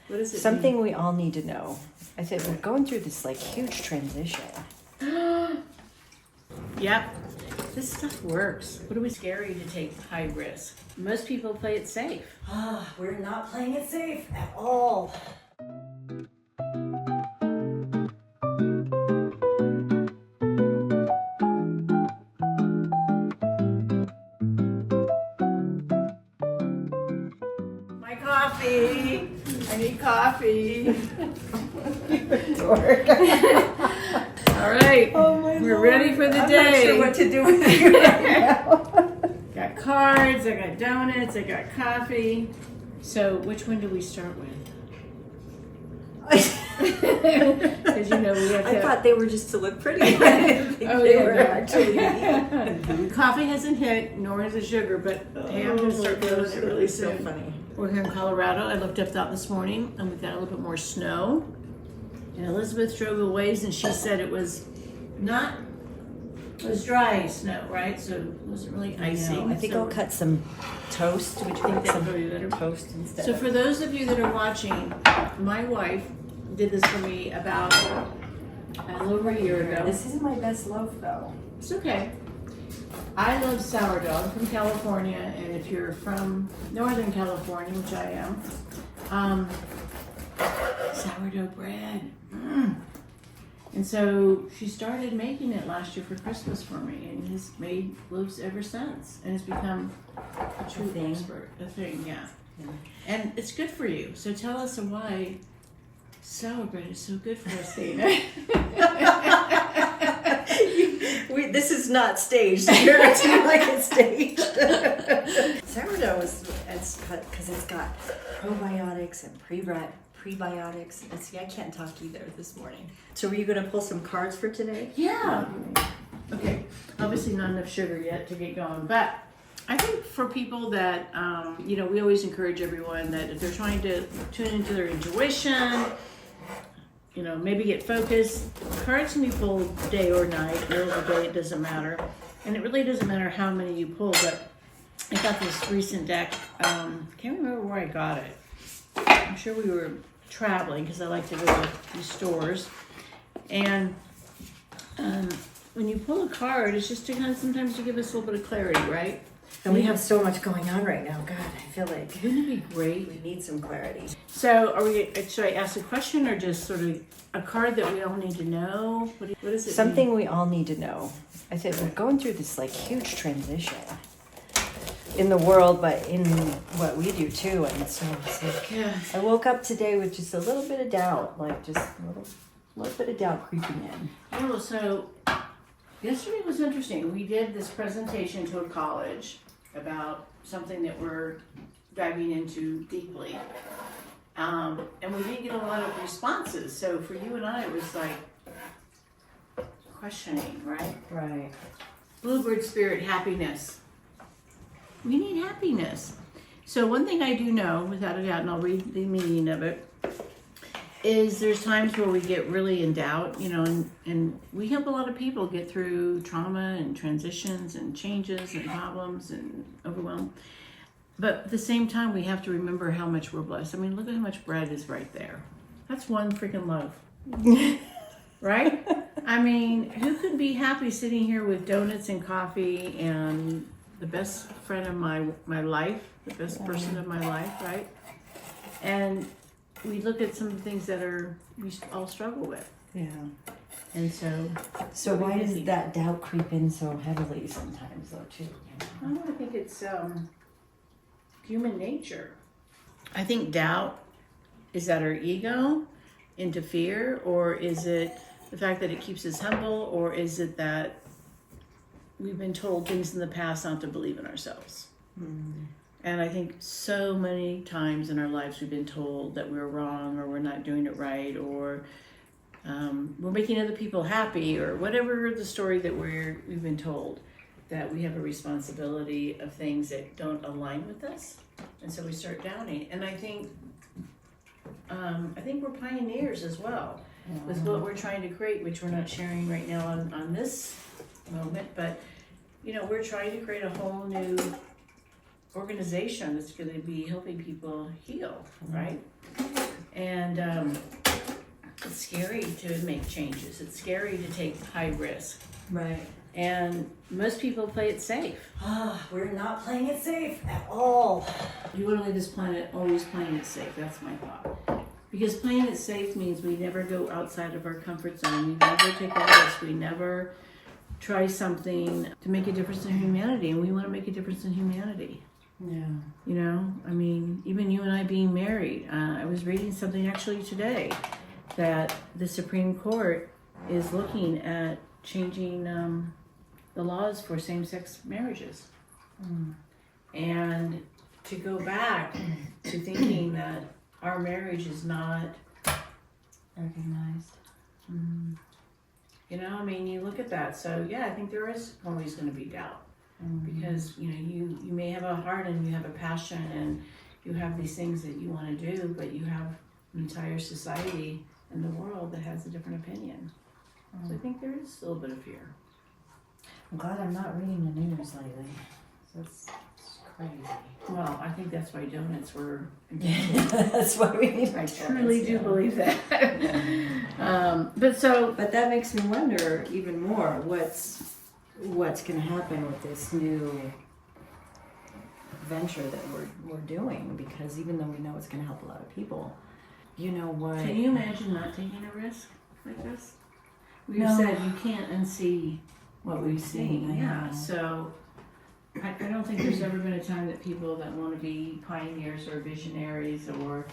What is it? Something we all need to know. I said we're going through this like huge transition. Yep. This stuff works. What are we scary to take high risk? Most people play it safe. We're not playing it safe at all. My coffee. I need coffee. Dork. All right. Oh my We're Lord. ready for the I'm day. not sure what to do with you right now. Got cards, I got donuts, I got coffee. So which one do we start with? Because you know we have to. I thought they were just to look pretty. I didn't think they were actually. Coffee hasn't hit, nor has the sugar, but hey, I'm going to start feeling it really so soon. funny. We're here in Colorado. I looked up that this morning, and we've got a little bit more snow. And Elizabeth drove a ways, and she said it was not. It was dry snow, right? So it wasn't really icy. I think so I'll cut some toast. Would you think that'd some probably be better. toast instead? So for those of you that are watching, my wife did this for me about a little over a year ago. This isn't my best loaf though. It's okay. I love sourdough. I'm from California, and if you're from Northern California, which I am, sourdough bread. And so she started making it last year for Christmas for me, and has made loaves ever since, and it's become a true thing. expert. A thing, yeah. And it's good for you. So tell us why sour bread is so good for us, Dana. This is not staged. You're acting like it's staged. Sourdough is because it's got probiotics and prebiotics. And see, I can't talk either this morning. So were you going to pull some cards for today? Yeah. Okay. Obviously not enough sugar yet to get going, but I think for people that, we always encourage everyone that if they're trying to tune into their intuition, maybe get focused, cards can be pulled day or night, middle of the day, it doesn't matter. And it really doesn't matter how many you pull, but I got this recent deck. Can't remember where I got it. I'm sure we were traveling because I like to go to these stores. And when you pull a card, it's just to kind of sometimes to give us a little bit of clarity, right? And we have so much going on right now. God, I feel like Wouldn't it be great? we need some clarity. So, should I ask a question or just sort of a card that we all need to know? What is it? Something we all need to know. I said we're going through this like huge transition in the world, but in what we do too. And so it's like, Yeah. I woke up today with just a little bit of doubt, like just a little bit of doubt creeping in. Oh, so yesterday was interesting. We did this presentation to a college about something that we're diving into deeply. And we didn't get a lot of responses. So for you and I, it was like questioning, right? Right. Bluebird spirit, happiness. We need happiness. So one thing I do know, without a doubt, and I'll read the meaning of it, is there's times where we get really in doubt, and we help a lot of people get through trauma and transitions and changes and problems and overwhelm. But at the same time, we have to remember how much we're blessed. I mean, look at how much bread is right there. That's one freaking loaf. Right? I mean, who could be happy sitting here with donuts and coffee and the best friend of my life, the best person of my life, right? And we look at some of the things that we all struggle with. Yeah. And so why does that doubt creep in so heavily sometimes though too? I think it's human nature. I think doubt is that our ego into fear, or is it the fact that it keeps us humble, or is it that we've been told things in the past not to believe in ourselves? And I think so many times in our lives we've been told that we're wrong, or we're not doing it right, or we're making other people happy, or whatever the story that we've been told, that we have a responsibility of things that don't align with us. And so we start doubting. And I think we're pioneers as well with what we're trying to create, which we're not sharing right now on this moment, but we're trying to create a whole new organization that's going to be helping people heal, right? And it's scary to make changes. It's scary to take high risk. Right. And most people play it safe. We're not playing it safe at all. You want to leave this planet always playing it safe. That's my thought. Because playing it safe means we never go outside of our comfort zone. We never take a risk. We never try something to make a difference in humanity. And we want to make a difference in humanity. Yeah. You know, I mean, even you and I being married. I was reading something actually today that the Supreme Court is looking at changing the laws for same-sex marriages. And to go back to thinking that our marriage is not Recognized. you know, I mean, you look at that. So yeah, I think there is always going to be doubt. Because, you know, you may have a heart and you have a passion and you have these things that you want to do, but you have an entire society in the world that has a different opinion. So I think there is a little bit of fear. I'm glad I'm not reading the news lately. That's crazy. Well, I think that's why donuts were That's why we need. I truly do believe that. But that makes me wonder even more what's going to happen with this new venture that we're doing, because even though we know it's going to help a lot of people, you know what? Can you imagine not taking a risk like this? We've No. said you can't unsee what we've seen. I Yeah. know. So I don't think there's ever been a time that people that want to be pioneers or visionaries or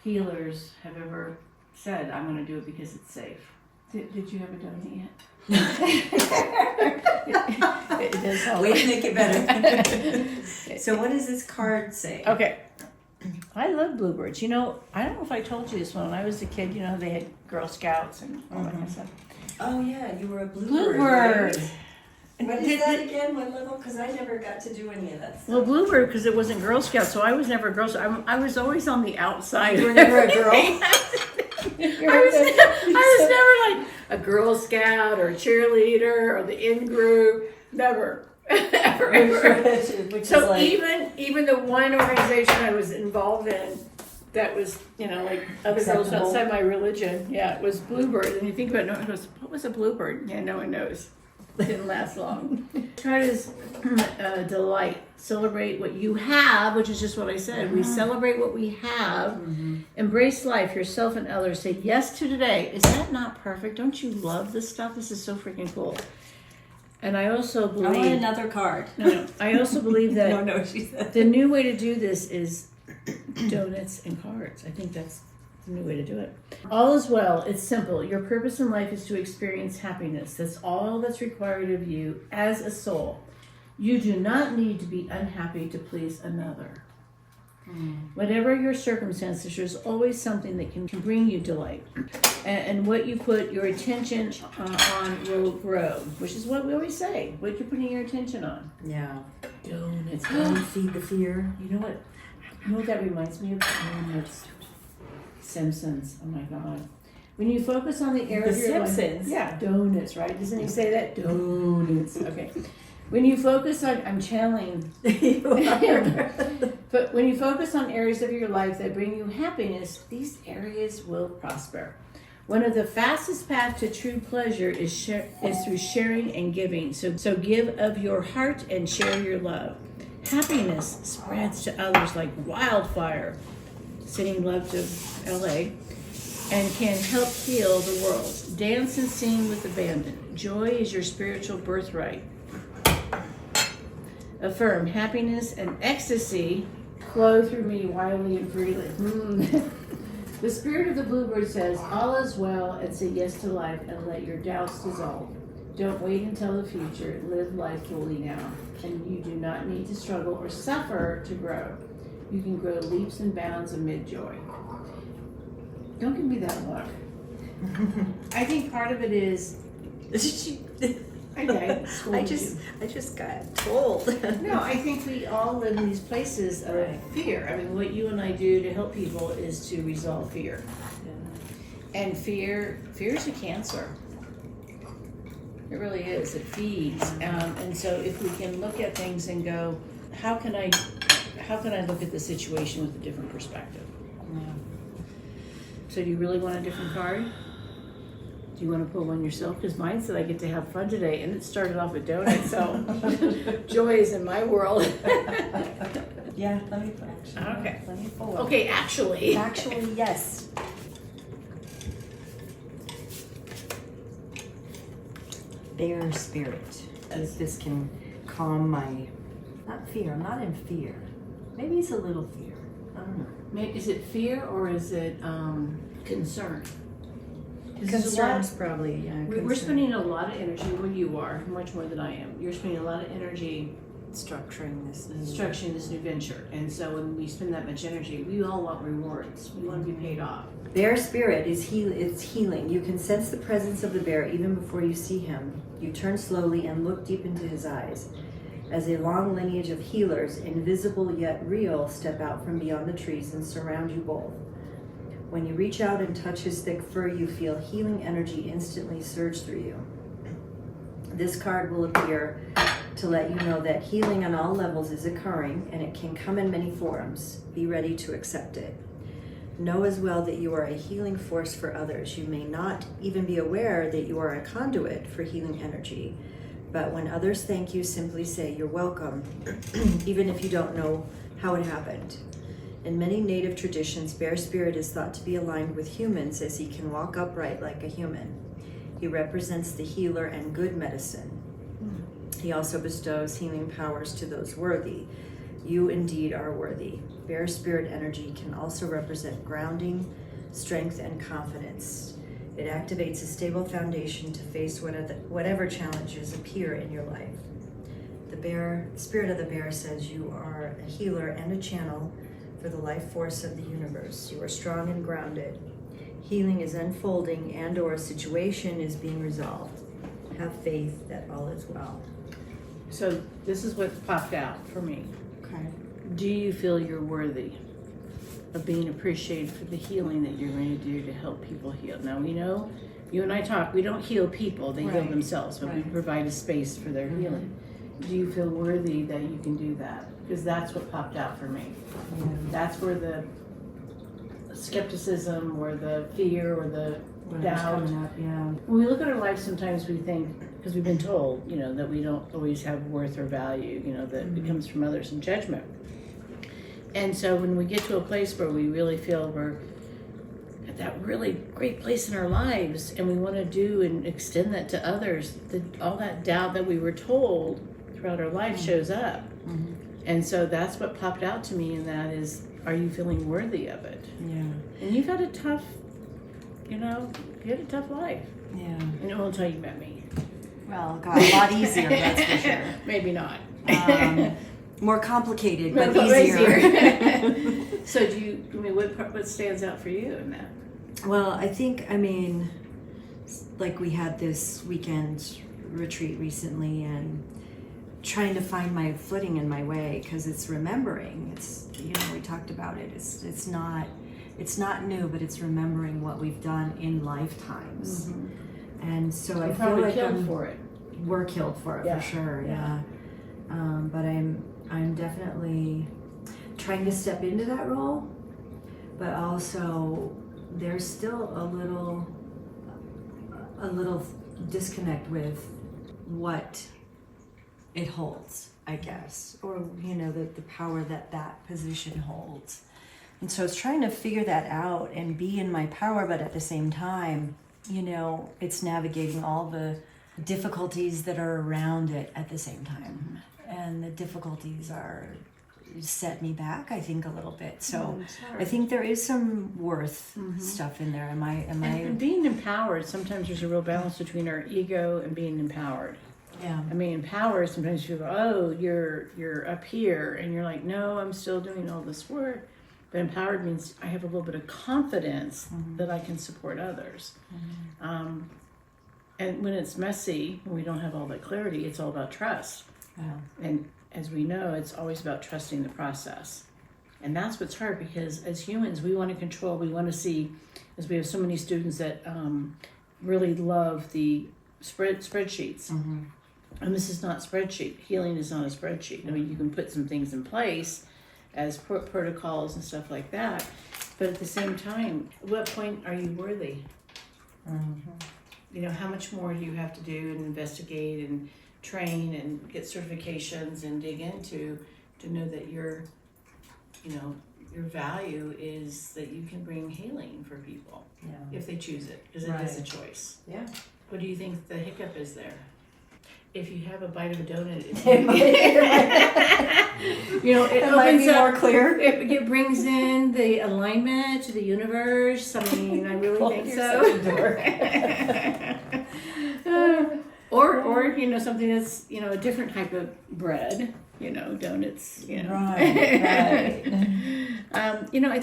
healers have ever said, I'm going to do it because it's safe. Did you have a donut yet? it does help. Way to make it better. So what does this card say? Okay. I love bluebirds. You know, I don't know if I told you this when I was a kid. You know, they had Girl Scouts and all that kind of stuff. Oh yeah, you were a bluebird. Bluebird. Right? What is that again? What level? Because I never got to do any of that stuff. Well, bluebird because it wasn't Girl Scout, so I was never a Girl Scout. I was always on the outside. You were never a girl? I was never like a Girl Scout or a cheerleader or the in group. Never. ever. Which So is like, even the one organization I was involved in that was, you know, like other girls Acceptable. outside my religion, yeah, it was bluebird. And you think about it, no one goes, what was a bluebird? Yeah, no one knows. It didn't last long. Card is delight. Celebrate what you have, which is just what I said. We celebrate what we have. Embrace life, yourself, and others. Say yes to today. Is that not perfect? Don't you love this stuff? This is so freaking cool. And I also I want believe. another card. No, I also believe that No, she said. the new way to do this is donuts and cards. I think that's the new way to do it. All is well. It's simple. Your purpose in life is to experience happiness. That's all that's required of you as a soul. You do not need to be unhappy to please another. Whatever your circumstances, there's always something that can bring you delight. And what you put your attention on will grow, which is what we always say. What you're putting your attention on. Yeah. Donuts. Don't feed the fear. You know what? You know what that reminds me of? Donuts. Simpsons. Oh my God. When you focus on the area of your life. Simpsons? Yeah, donuts, right? Doesn't he say that? Donuts. Okay. When you focus on, I'm channeling. But when you focus on areas of your life that bring you happiness, these areas will prosper. One of the fastest paths to true pleasure is through sharing and giving. So give of your heart and share your love. Happiness spreads to others like wildfire, sending love to LA, and can help heal the world. Dance and sing with abandon. Joy is your spiritual birthright. Affirm happiness and ecstasy flow through me wildly and freely. The spirit of the bluebird says, all is well, and say yes to life and let your doubts dissolve. Don't wait until the future. Live life fully now. And you do not need to struggle or suffer to grow. You can grow leaps and bounds amid joy. Don't give me that look. I think part of it is, okay, I just got told. no, I think we all live in these places of fear. I mean, what you and I do to help people is to resolve fear. And fear is a cancer. It really is. It feeds. And so if we can look at things and go, how can I look at the situation with a different perspective? So do you really want a different card? Do you want to pull one yourself? Because mine said I get to have fun today, and it started off with donuts, so joy is in my world. Yeah, let me actually. Okay. Let me pull one. Okay, actually. Actually, yes. Bear spirit. If this can calm my, not fear, I'm not in fear. Maybe it's a little fear. I don't know. Is it fear or is it concern? Concerns probably, yeah. We're concern. spending a lot of energy, well you are, much more than I am. You're spending a lot of energy structuring this. structuring this new venture. And so when we spend that much energy, we all want rewards. We want to be paid off. Bear spirit is it's healing. You can sense the presence of the bear even before you see him. You turn slowly and look deep into his eyes. As a long lineage of healers, invisible yet real, step out from beyond the trees and surround you both. When you reach out and touch his thick fur, you feel healing energy instantly surge through you. This card will appear to let you know that healing on all levels is occurring, and it can come in many forms. Be ready to accept it. Know as well that you are a healing force for others. You may not even be aware that you are a conduit for healing energy, but when others thank you, simply say you're welcome, even if you don't know how it happened. In many native traditions, bear spirit is thought to be aligned with humans as he can walk upright like a human. He represents the healer and good medicine. He also bestows healing powers to those worthy. You indeed are worthy. Bear spirit energy can also represent grounding, strength, and confidence. It activates a stable foundation to face whatever challenges appear in your life. The spirit of the bear says you are a healer and a channel for the life force of the universe. You are strong and grounded. Healing is unfolding and/or a situation is being resolved. Have faith that all is well. So this is what popped out for me. Okay. Do you feel you're worthy of being appreciated for the healing that you're going to do to help people heal? Now we know, you and I talk, we don't heal people, they heal Right. themselves, but we Right. provide a space for their healing. Do you feel worthy that you can do that? Because that's what popped out for me. Yeah. That's where the skepticism or the fear or the doubt. Coming up, yeah. When we look at our life, sometimes we think, because we've been told, that we don't always have worth or value, that it comes from others and judgment. And so when we get to a place where we really feel we're at that really great place in our lives and we want to do and extend that to others, all that doubt that we were told throughout our life shows up. Mm-hmm. And so that's what popped out to me, and that is, are you feeling worthy of it? Yeah. And you've had a tough, you had a tough life. Yeah. And it won't tell you met me. Well, got a lot easier, that's for sure. Maybe not. More complicated, But but easier. So what stands out for you in that? Well, I think, like we had this weekend retreat recently and trying to find my footing in my way, because it's remembering. It's, we talked about it. It's not new, but it's remembering what we've done in lifetimes. Mm-hmm. And so I feel probably like killed for it. we're killed for it, Yeah. for sure. Yeah. But I'm definitely trying to step into that role, but also there's still a little disconnect with what it holds, I guess, or the power that position holds. And so it's trying to figure that out and be in my power, but at the same time, it's navigating all the difficulties that are around it at the same time. And the difficulties set me back, I think, a little bit. So I think there is some worth stuff in there. And being empowered, sometimes there's a real balance between our ego and being empowered. Yeah. Empowered, sometimes you go, oh, you're up here, and you're like, no, I'm still doing all this work. But empowered means I have a little bit of confidence that I can support others. And when it's messy, when we don't have all that clarity, it's all about trust. Yeah. And as we know, it's always about trusting the process. And that's what's hard, because as humans, we want to control, we want to see, as we have so many students that really love the spreadsheets. And this is not spreadsheet. Healing is not a spreadsheet. You can put some things in place as protocols and stuff like that. But at the same time, at what point are you worthy? Mm-hmm. You know, how much more do you have to do and investigate and train and get certifications and dig into to know that your value is that you can bring healing for people if they choose it, because it is a choice. Yeah. What do you think the hiccup is there? If you have a bite of a donut, it might be opens up, more clear. It brings in the alignment to the universe. I mean, I really think so. Or something that's a different type of bread. Donuts. Right. I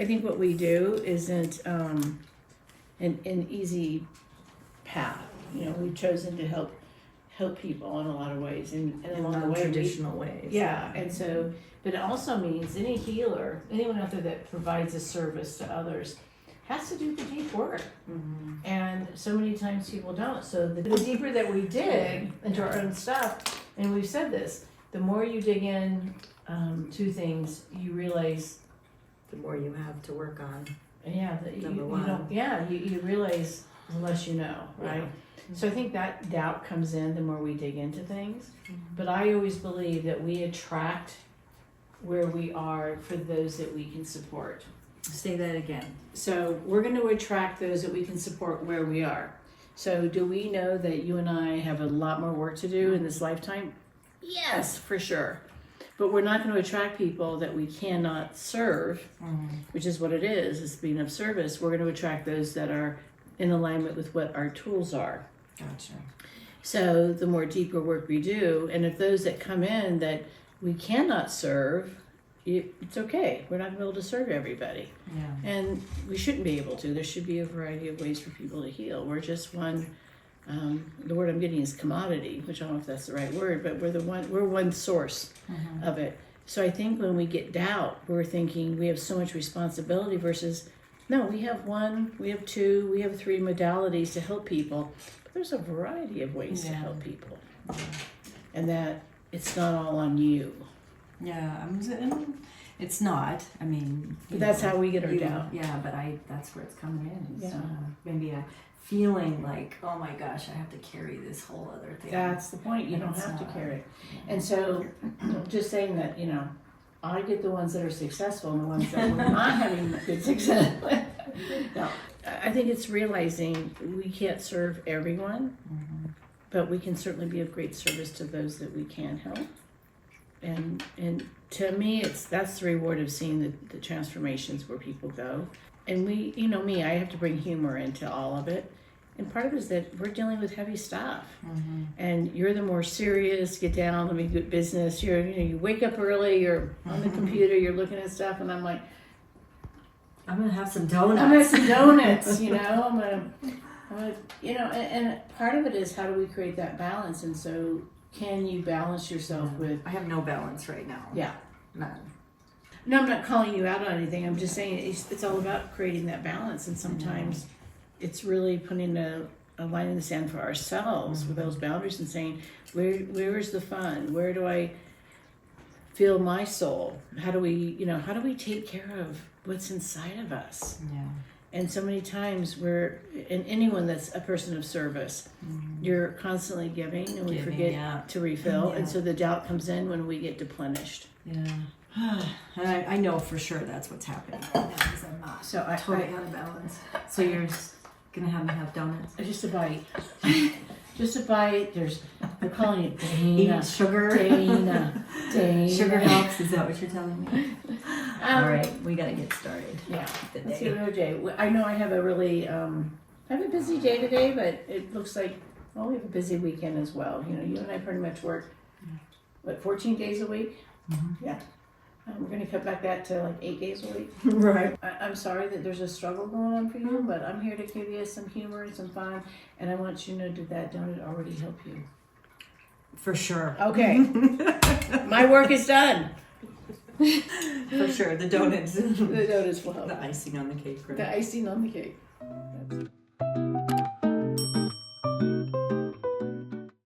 think what we do isn't an easy path. We've chosen to help people in a lot of ways, and along the way, traditional ways. Yeah, and so, but it also means any healer, anyone out there that provides a service to others, has to do the deep work. Mm-hmm. And so many times people don't. So the deeper that we dig into our own stuff, and we've said this, the more you dig in to things, you realize The more you have to work on. Yeah, that you Number one. don't. Yeah, you realize the less you know, right? Yeah. So I think that doubt comes in the more we dig into things. Mhm. But I always believe that we attract where we are for those that we can support. Say that again. So we're going to attract those that we can support where we are. So do we know that you and I have a lot more work to do in this lifetime? Yes, for sure. But we're not going to attract people that we cannot serve, which is what it is being of service. We're going to attract those that are in alignment with what our tools are. Gotcha. So the more deeper work we do, and if those that come in that we cannot serve, it's okay. We're not going to be able to serve everybody. Yeah. And we shouldn't be able to. There should be a variety of ways for people to heal. We're just one, the word I'm getting is commodity, which I don't know if that's the right word, but we're one source of it. So I think when we get doubt, we're thinking we have so much responsibility versus, no, we have one, we have two, we have three modalities to help people. But there's a variety of ways to help people. And that it's not all on you. Yeah, it's not. I mean, But that's how we get our doubt. Yeah, but that's where it's coming in. It's, Yeah. Maybe a feeling like, oh my gosh, I have to carry this whole other thing. That's the point. You And don't it's have to not. carry it. And so, just saying that, I get the ones that are successful and the ones that we're not having good success with. No, I think it's realizing we can't serve everyone, but we can certainly be of great service to those that we can help. And to me, that's the reward of seeing the transformations where people go. And we, me, I have to bring humor into all of it. And part of it is that we're dealing with heavy stuff. And you're the more serious, get down, let me do business. You wake up early, you're on the computer, you're looking at stuff, and I'm like, I'm gonna have some donuts. I'm gonna have some donuts, I'm gonna, and part of it is how do we create that balance? And so can you balance yourself with? I have no balance right now. Yeah. None. No, I'm not calling you out on anything. I'm just saying it's all about creating that balance. And sometimes it's really putting a line in the sand for ourselves with those boundaries and saying, where is the fun? Where do I feel my soul? How do we take care of what's inside of us? Yeah. And so many times and anyone that's a person of service, you're constantly giving and we forget to refill. Yeah. And so the doubt comes in when we get deplenished. Yeah. I know for sure that's what's happening right now because I'm not totally out of balance. So you're just gonna have me have donuts? Just a bite. Just a bite. They're calling it Dana. Eat sugar. Dana. Sugar helps. Is that what you're telling me? All right, we gotta get started. Yeah. The Let's see day. another day. I know I have a really I have a busy day today, but it looks like we have a busy weekend as well. You and I pretty much work 14 days a week. Yeah. We're going to cut back that to like 8 days a week. Right. I'm sorry that there's a struggle going on for you, but I'm here to give you some humor and some fun. And I want you to know that donut already help you. For sure. Okay. My work is done. For sure. The donuts. The donuts will help. The icing on the cake. Right? The icing on the cake.